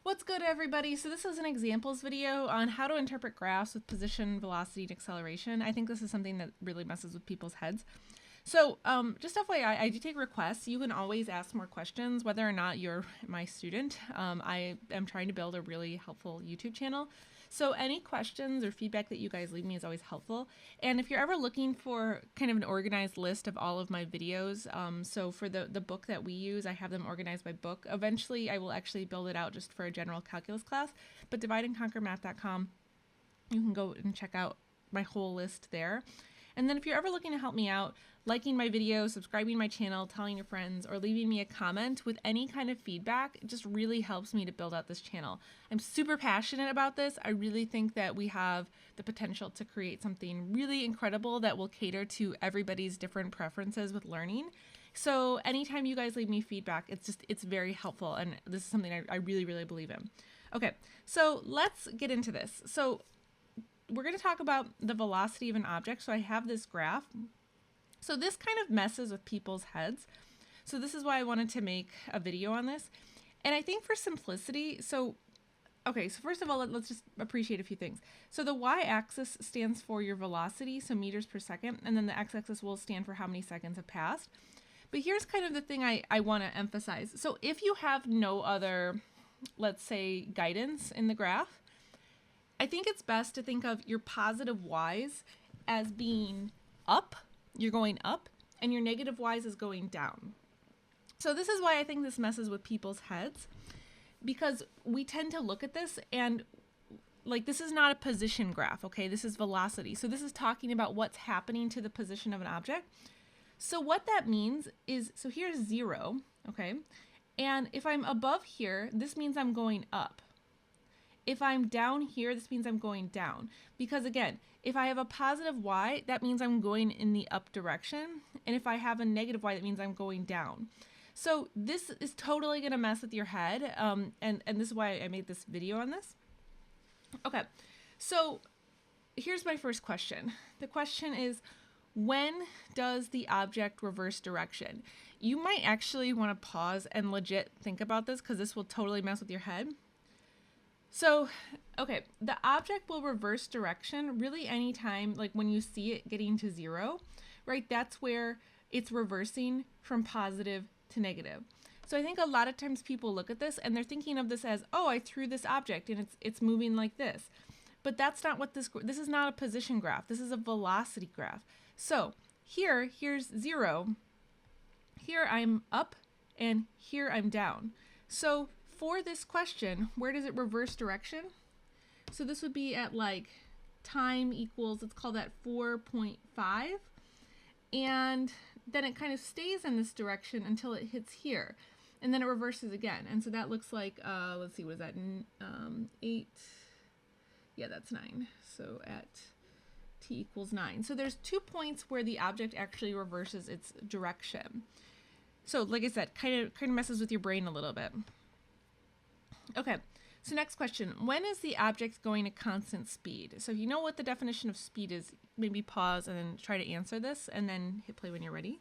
What's good, everybody? So this is an examples video on how to interpret graphs with position, velocity, and acceleration. I think this is something that really messes with people's heads. So just FYI, I do take requests. You can always ask more questions, whether or not you're my student. I am trying to build a really helpful YouTube channel. So any questions or feedback that you guys leave me is always helpful. And if you're ever looking for kind of an organized list of all of my videos, so for the book that we use, I have them organized by book. Eventually, I will actually build it out just for a general calculus class. But divideandconquermath.com, you can go and check out my whole list there. And then if you're ever looking to help me out, liking my video, subscribing to my channel, telling your friends, or leaving me a comment with any kind of feedback, it just really helps me to build out this channel. I'm super passionate about this. I really think that we have the potential to create something really incredible that will cater to everybody's different preferences with learning. So anytime you guys leave me feedback, it's very helpful. And this is something I really, really believe in. Okay, so let's get into this. So we're going to talk about the velocity of an object. So I have this graph. So this kind of messes with people's heads. So this is why I wanted to make a video on this. And I think for simplicity, so first of all, let's just appreciate a few things. So the y-axis stands for your velocity, so meters per second, and then the x-axis will stand for how many seconds have passed. But here's kind of the thing I want to emphasize. So if you have no other, let's say, guidance in the graph, I think it's best to think of your positive y's as being up, you're going up, and your negative y's is going down. So this is why I think this messes with people's heads, because we tend to look at this and like this is not a position graph, okay? This is velocity. So this is talking about what's happening to the position of an object. So what that means is, so here's 0, okay? And if I'm above here, this means I'm going up. If I'm down here, this means I'm going down. Because again, if I have a positive y, that means I'm going in the up direction. And if I have a negative y, that means I'm going down. So this is totally going to mess with your head. And this is why I made this video on this. Okay, so here's my first question. The question is, when does the object reverse direction? You might actually want to pause and legit think about this because this will totally mess with your head. So, okay, the object will reverse direction really anytime, like when you see it getting to 0, right? That's where it's reversing from positive to negative. So I think a lot of times people look at this and they're thinking of this as, oh, I threw this object and it's moving like this. But that's not what this is not a position graph. This is a velocity graph. So here's 0. Here I'm up and here I'm down. So for this question, where does it reverse direction? So this would be at like time equals, let's call that 4.5. And then it kind of stays in this direction until it hits here. And then it reverses again. And so that looks like, let's see, what is that? 8. Yeah, that's 9. So at t equals 9. So there's 2 points where the object actually reverses its direction. So like I said, kind of messes with your brain a little bit. Okay, so next question. When is the object going at constant speed? So if you know what the definition of speed is, maybe pause and then try to answer this and then hit play when you're ready.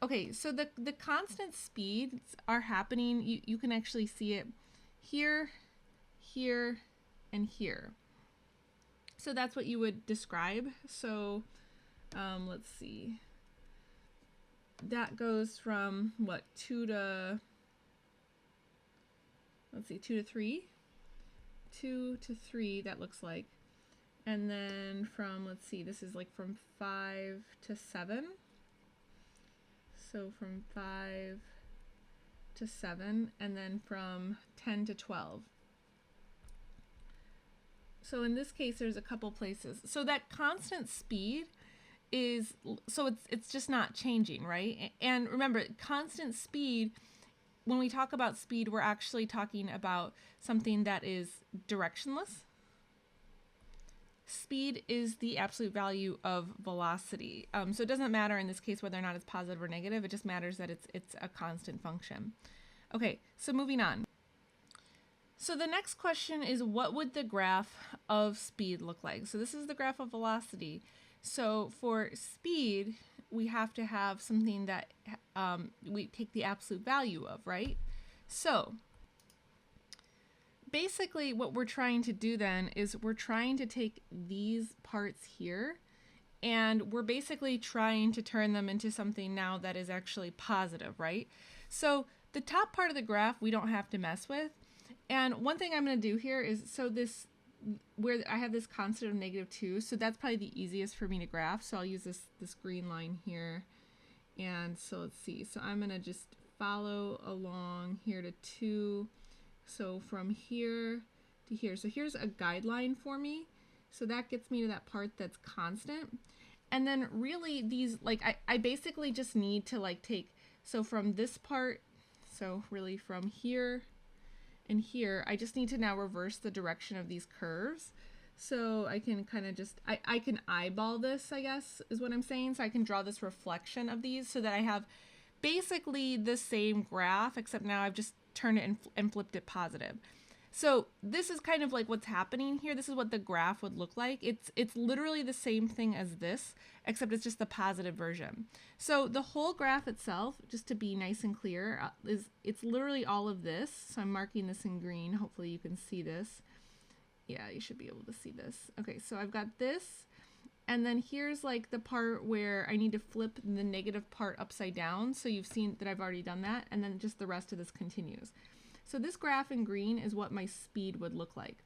Okay, so the constant speeds are happening. You can actually see it here, here, and here. So that's what you would describe. So let's see. That goes from what, 2 to... Let's see, 2 to 3. 2 to 3, that looks like. And then from, let's see, this is like from 5 to 7. So from 5 to 7, and then from 10 to 12. So in this case, there's a couple places. So that constant speed is, so it's just not changing, right? And remember, constant speed, when we talk about speed, we're actually talking about something that is directionless. Speed is the absolute value of velocity. So it doesn't matter in this case whether or not it's positive or negative. It just matters that it's a constant function. Okay, so moving on. So the next question is, what would the graph of speed look like? So this is the graph of velocity. So for speed, we have to have something that we take the absolute value of, right? So basically what we're trying to do then is we're trying to take these parts here and we're basically trying to turn them into something now that is actually positive, right? So the top part of the graph we don't have to mess with. And one thing I'm going to do here is, so this, where I have this constant of -2, so that's probably the easiest for me to graph. So I'll use this green line here. And so let's see. So I'm going to just follow along here to 2. So from here to here. So here's a guideline for me. So that gets me to that part that's constant. And then really these, like, I basically just need to like take, so from this part, so really from here and here, I just need to now reverse the direction of these curves. So I can kind of just, I can eyeball this, I guess, is what I'm saying. So I can draw this reflection of these so that I have basically the same graph, except now I've just turned it and flipped it positive. So this is kind of like what's happening here. This is what the graph would look like. It's literally the same thing as this, except it's just the positive version. So the whole graph itself, just to be nice and clear, it's literally all of this. So I'm marking this in green. Hopefully you can see this. Yeah, you should be able to see this. Okay, so I've got this. And then here's like the part where I need to flip the negative part upside down. So you've seen that I've already done that. And then just the rest of this continues. So this graph in green is what my speed would look like.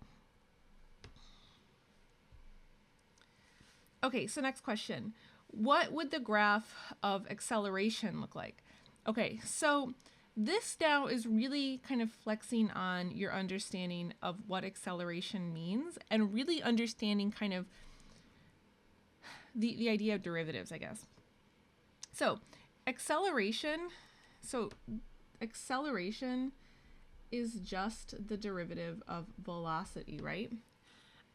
Okay, so next question. What would the graph of acceleration look like? Okay, so this now is really kind of flexing on your understanding of what acceleration means and really understanding kind of the idea of derivatives, I guess. So acceleration is just the derivative of velocity, right?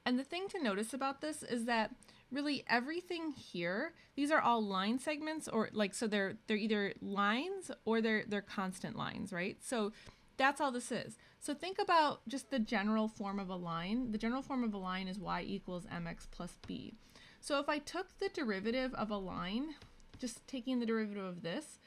And the thing to notice about this is that really everything here, these are all line segments, or like, so they're either lines or they're constant lines, right? So that's all this is. So think about just the general form of a line. The general form of a line is y equals mx plus b. So if I took the derivative of a line, just taking the derivative of this,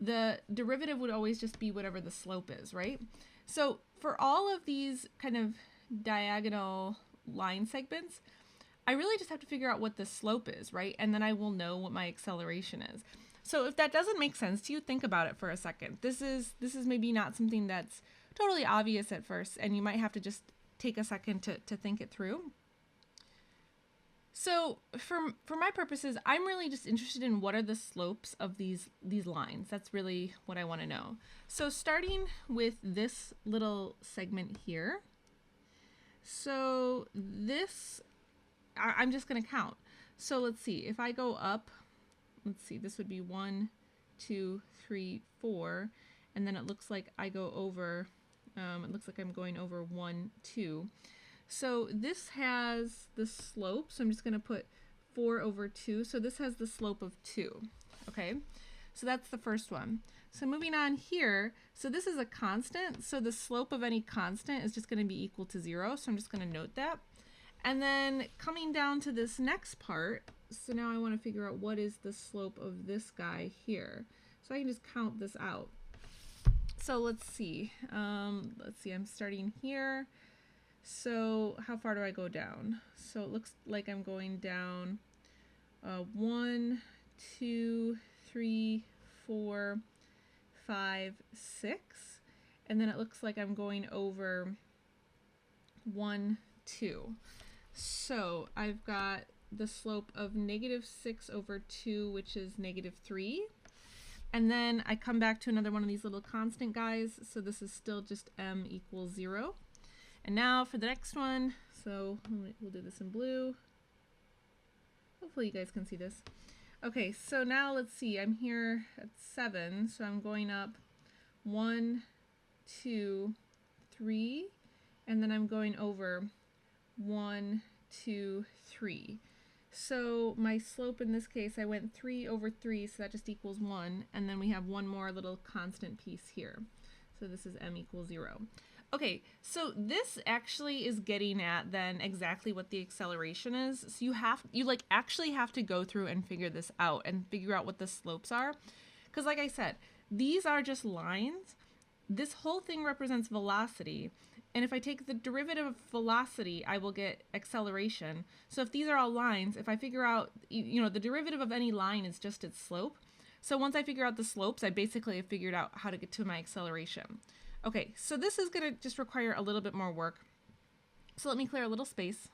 the derivative would always just be whatever the slope is, right? So for all of these kind of diagonal line segments, I really just have to figure out what the slope is, right? And then I will know what my acceleration is. So if that doesn't make sense to you, think about it for a second. This is maybe not something that's totally obvious at first, and you might have to just take a second to think it through. So for my purposes, I'm really just interested in what are the slopes of these lines. That's really what I want to know. So starting with this little segment here. So this, I'm just going to count. So let's see, if I go up, let's see, this would be 1, 2, 3, 4, and then it looks like I go over, it looks like I'm going over 1, 2. So this has the slope, so I'm just going to put 4 over 2. So this has the slope of 2, okay? So that's the first one. So moving on here, so this is a constant, so the slope of any constant is just going to be equal to 0, so I'm just going to note that. And then coming down to this next part, so now I want to figure out what is the slope of this guy here. So I can just count this out. So let's see, I'm starting here. So how far do I go down? So it looks like I'm going down 1, 2, 3, 4, 5, 6. And then it looks like I'm going over 1, 2. So I've got the slope of -6 over 2, which is -3. And then I come back to another one of these little constant guys. So this is still just m equals 0. And now for the next one, so we'll do this in blue. Hopefully you guys can see this. Okay, so now let's see, I'm here at 7, so I'm going up 1, 2, 3, and then I'm going over 1, 2, 3. So my slope in this case, I went 3 over 3, so that just equals 1, and then we have one more little constant piece here. So this is m equals 0. Okay, so this actually is getting at then exactly what the acceleration is. So you like actually have to go through and figure this out and figure out what the slopes are. Because like I said, these are just lines. This whole thing represents velocity. And if I take the derivative of velocity, I will get acceleration. So if these are all lines, if I figure out, the derivative of any line is just its slope. So once I figure out the slopes, I basically have figured out how to get to my acceleration. Okay, so this is going to just require a little bit more work. So let me clear a little space.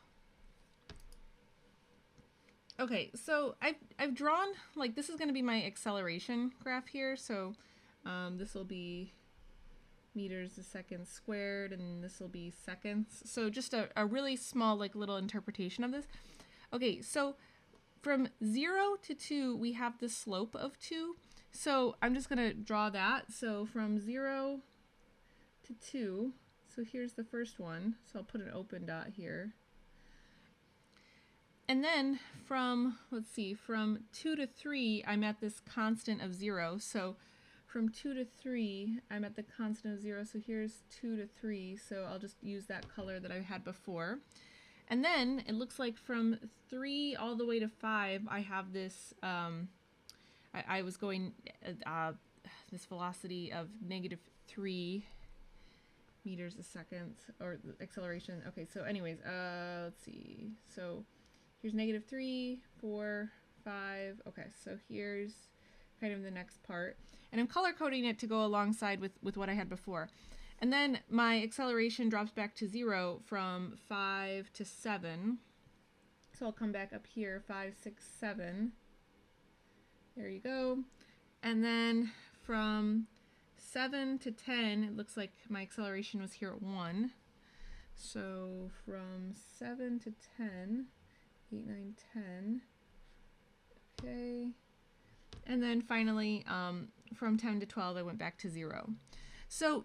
Okay, so I've drawn, like, this is going to be my acceleration graph here. So this will be meters a second squared, and this will be seconds. So just a really small, like, little interpretation of this. Okay, so from 0 to 2, we have the slope of 2. So I'm just going to draw that. So from 0 to 2, so here's the first one. So I'll put an open dot here. And then from, let's see, from 2 to 3, I'm at this constant of 0. So from 2 to 3, I'm at the constant of 0. So here's 2 to 3. So I'll just use that color that I had before. And then it looks like from 3 all the way to 5, I have this, I was going this velocity of -3 meters a second, or acceleration. Okay, so anyways, let's see. So here's -3, 4, 5. Okay, so here's kind of the next part. And I'm color coding it to go alongside with what I had before. And then my acceleration drops back to 0 from 5 to 7. So I'll come back up here, 5, 6, 7. There you go. And then from 7 to 10, it looks like my acceleration was here at 1. So from 7 to 10, 8, 9, 10. Okay. And then finally, from 10 to 12, I went back to 0. So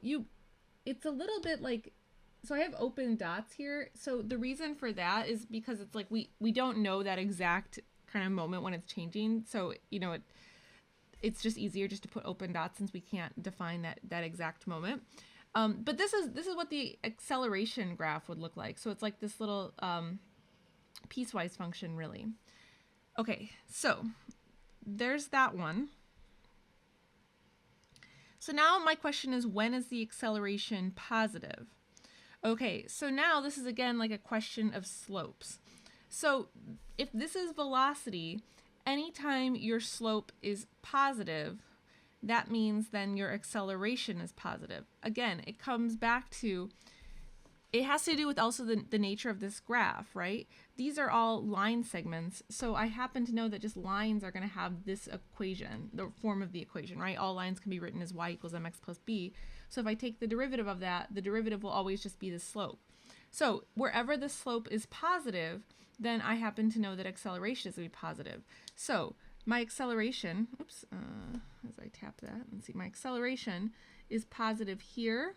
it's a little bit like, so I have open dots here. So the reason for that is because it's like we don't know that exact kind of moment when it's changing. So, it's just easier just to put open dots since we can't define that exact moment. But this is what the acceleration graph would look like. So it's like this little piecewise function, really. Okay, so there's that one. So now my question is, when is the acceleration positive? Okay, so now this is again like a question of slopes. So if this is velocity, anytime your slope is positive, that means then your acceleration is positive. Again, it comes back to, it has to do with also the nature of this graph, right? These are all line segments, so I happen to know that just lines are going to have this equation, the form of the equation, right? All lines can be written as y equals mx plus b. So if I take the derivative of that, the derivative will always just be the slope. So wherever the slope is positive, then I happen to know that acceleration is going to be positive. So my acceleration, oops, as I tap that and see, my acceleration is positive here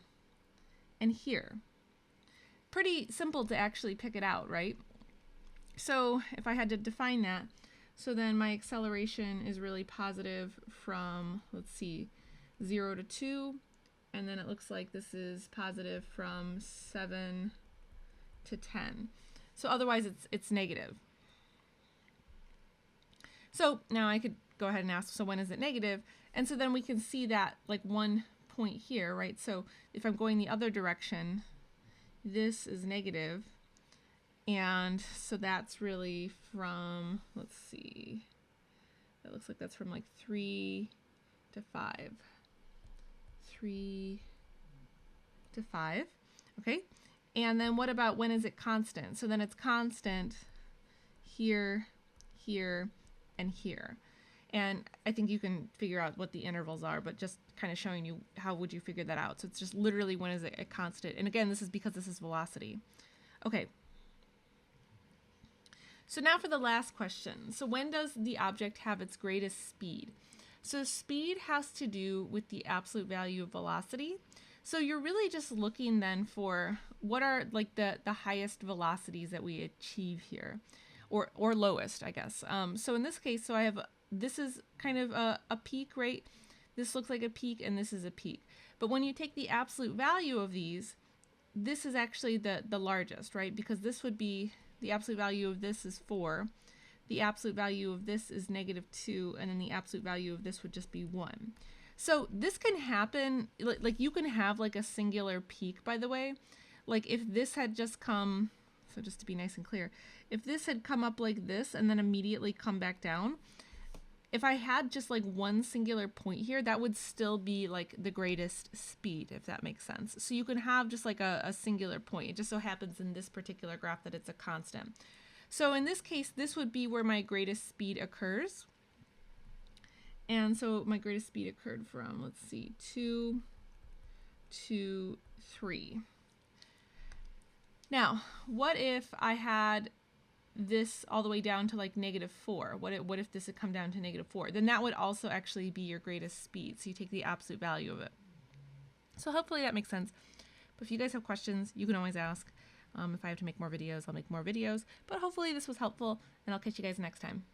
and here. Pretty simple to actually pick it out, right? So if I had to define that, so then my acceleration is really positive from, let's see, 0 to 2, and then it looks like this is positive from 7 to 10. So otherwise it's negative. So now I could go ahead and ask, so when is it negative? And so then we can see that like one point here, right? So if I'm going the other direction, this is negative. And so that's really from, let's see, that looks like that's from like 3 to 5. 3 to 5, okay? And then what about when is it constant? So then it's constant here, here, and here. And I think you can figure out what the intervals are, but just kind of showing you how would you figure that out. So it's just literally when is it a constant. And again, this is because this is velocity. Okay. So now for the last question. So when does the object have its greatest speed? So speed has to do with the absolute value of velocity. So you're really just looking then for what are like the highest velocities that we achieve here, or lowest, I guess. So in this case, so I have, this is kind of a peak, right? This looks like a peak and this is a peak. But when you take the absolute value of these, this is actually the largest, right? Because this would be, the absolute value of this is 4. The absolute value of this is -2, and then the absolute value of this would just be 1. So this can happen, like you can have like a singular peak, by the way, like if this had just come, so just to be nice and clear, if this had come up like this and then immediately come back down, if I had just like one singular point here, that would still be like the greatest speed, if that makes sense. So you can have just like a singular point. It just so happens in this particular graph that it's a constant. So in this case, this would be where my greatest speed occurs. And so my greatest speed occurred from, let's see, 2 to 3. Now, what if I had this all the way down to like -4? What if this had come down to -4? Then that would also actually be your greatest speed. So you take the absolute value of it. So hopefully that makes sense. But if you guys have questions, you can always ask. If I have to make more videos, I'll make more videos. But hopefully this was helpful, and I'll catch you guys next time.